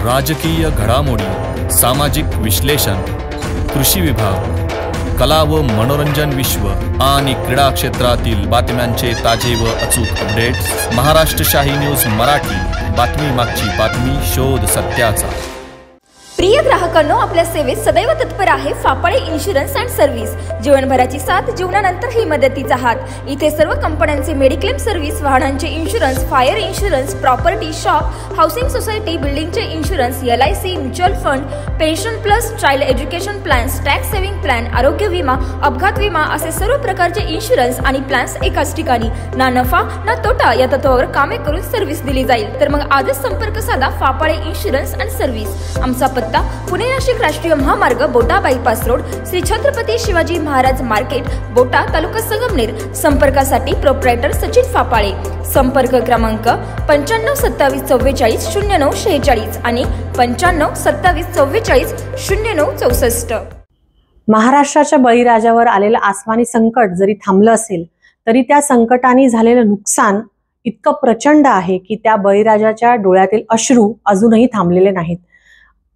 राजकीय घडामोडी, सामाजिक विश्लेषण, कृषी विभाग, कला व मनोरंजन विश्व आणि क्रीडा क्षेत्रातील बातम्यांचे ताजे व अचूक अपडेट्स महाराष्ट्र शाही न्यूज मराठी। बातमी मागची बातमी, शोध सत्याचा। प्रिय ग्राहकांनो, आपल्या सेवेत सदैव तत्पर आहे फापाळे इन्शुरन्स अँड सर्व्हिस। जीवनभराची साथ, जीवनानंतरही मदतीचा हात। इथे सर्व कंपन्यांचे मेडिक्लेम सर्व्हिस, वाहनांचे insurance, fire insurance, property, shop, housing society, बिल्डिंगचे insurance, LIC, mutual fund, pension plus, child education plans, tax saving plan, आरोग्य विमा, अपघात विमा असे सर्व प्रकारचे इन्शुरन्स आणि प्लॅन्स एकाच ठिकाणी। ना नफा ना तोटा या तत्वावर कामे करून सर्व्हिस दिली जाईल। तर मग आजच संपर्क साधा फापाळे इन्शुरन्स अँड सर्व्हिस। आमचा पत्ता पुणे नाशिक राष्ट्रीय महामार्ग, बोटा bypass road, Shri Chhatrapati Shivaji Maharaj market, बोटा, तालुका संगमनेर। संपर्कासाठी प्रोप्रायटर सचिन फापाळे। संपर्क क्रमांक 95 27 44 09 46 आणि 95 27 44 09 64। महाराष्ट्राच्या बळीराजावर आलेलं आसमानी संकट जरी थांबलं असेल तरी त्या संकटाने झालेलं नुकसान इतकं प्रचंड आहे की त्या बळीराजाच्या डोळ्यातील अश्रू अजूनही थांबलेले नाहीत।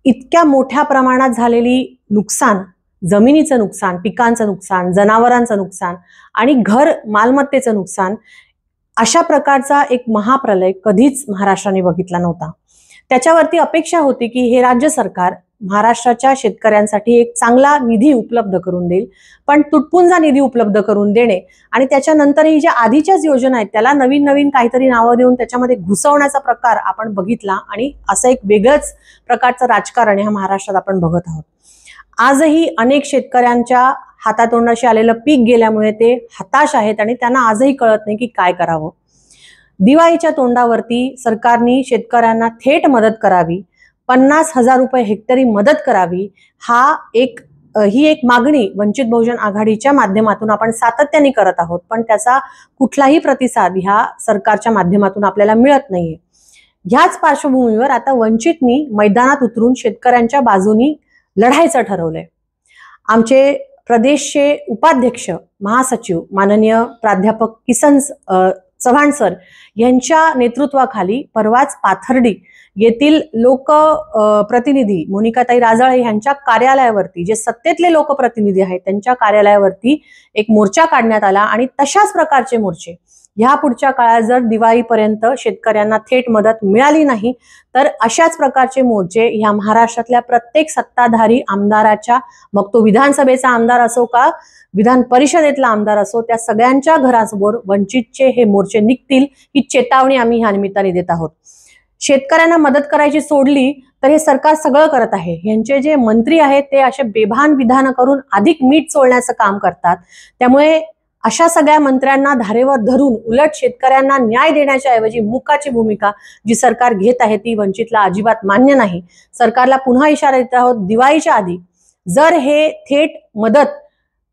इतक्या मोठ्या प्रमाणात झालेली नुकसान, जमिनीचं नुकसान, पिकांचं नुकसान, जनावरांचं नुकसान आणि घर मालमत्तेचं नुकसान, अशा प्रकारचा एक महाप्रलय कधीच महाराष्ट्राने बघितला नव्हता। त्याच्यावरती अपेक्षा होती की हे राज्य सरकार महाराष्ट्राच्या शेतकऱ्यांसाठी एक चांगला निधी उपलब्ध करून देईल, पण तुटपुंजा निधी उपलब्ध करून देणे आणि त्याच्यानंतरही ज्या आधीच्याच योजना आहेत त्याला नवीन नवीन काहीतरी नावं देऊन त्याच्यामध्ये घुसवण्याचा प्रकार आपण बघितला आणि असं एक वेगळंच प्रकारचं राजकारण ह्या महाराष्ट्रात आपण बघत आहोत। आजही अनेक शेतकऱ्यांच्या हातातोंडाशी आलेलं पीक गेल्यामुळे ते हताश आहेत आणि त्यांना आजही कळत नाही की काय करावं। दिवाळीच्या तोंडावरती सरकारने शेतकऱ्यांना थेट मदत करावी, 50,000 रुपये हेक्टरी मदत करावी, ही एक मागणी वंचित बहुजन आघाडीच्या माध्यमातून आपण सातत्याने करत आहोत, पण त्याचा कुठलाही प्रतिसाद ह्या सरकारच्या माध्यमातून आपल्याला मिळत नाहीये। ह्याच पार्श्वभूमीवर आता वंचितनी मैदानात उतरून शेतकऱ्यांच्या बाजूनी लढायचं ठरवलंय। आमचे प्रदेशचे उपाध्यक्ष महासचिव माननीय प्राध्यापक किसन चव्हाण सर यांच्या नेतृत्वाखाली परवाच पाथर्डी येथील लोकप्रतिनिधी मोनिकाताई राजाळे यांच्या कार्यालयावरती, जे सत्तेतले लोकप्रतिनिधी आहेत त्यांच्या कार्यालयावरती एक मोर्चा काढण्यात आला आणि तशाच प्रकारचे मोर्चे ह्या पुढच्या काळात जर दिवाळीपर्यंत शेतकऱ्यांना थेट मदत मिळाली नाही तर अशाच प्रकारचे मोर्चे ह्या महाराष्ट्रातल्या प्रत्येक सत्ताधारी आमदाराच्या, मग तो विधानसभेचा आमदार असो का विधान परिषदेतला आमदार असो, त्या सगळ्यांच्या घरासमोर वंचितचे हे मोर्चे निघतील ही चेतावणी आम्ही ह्या निमित्ताने देत आहोत। शेतकऱ्यांना मदत करायची सोडली तर हे सरकार सगळं करत आहे। यांचे जे मंत्री आहेत ते असे बेभान विधान करून अधिक मीठ चोळण्याचं काम करतात। त्यामुळे अशा सगळ्या मंत्र्यांना धारेवर धरून उलट शेतकऱ्यांना न्याय देण्याच्या ऐवजी मुकाची भूमिका जी सरकार घेत आहे ती वंचितला अजिबात मान्य नाही। सरकारला पुन्हा इशारा देत आहोत, दिवाळीच्या आधी जर हे थेट मदत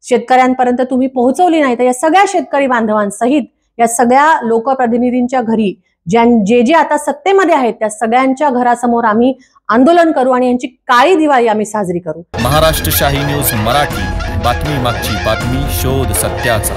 शेतकऱ्यांपर्यंत तुम्ही पोहोचवली नाही तर या सगळ्या शेतकरी बांधवांसहित या सगळ्या लोकप्रतिनिधींच्या घरी जे आता सत्तेमध्ये आहेत त्या सगळ्यांच्या घरासमोर आम्ही आंदोलन करू आणि यांची काळी दिवाळी आम्ही साजरी करू। महाराष्ट्र शाही न्यूज मराठी, बातमी मागची बातमी, शोध सत्याचा।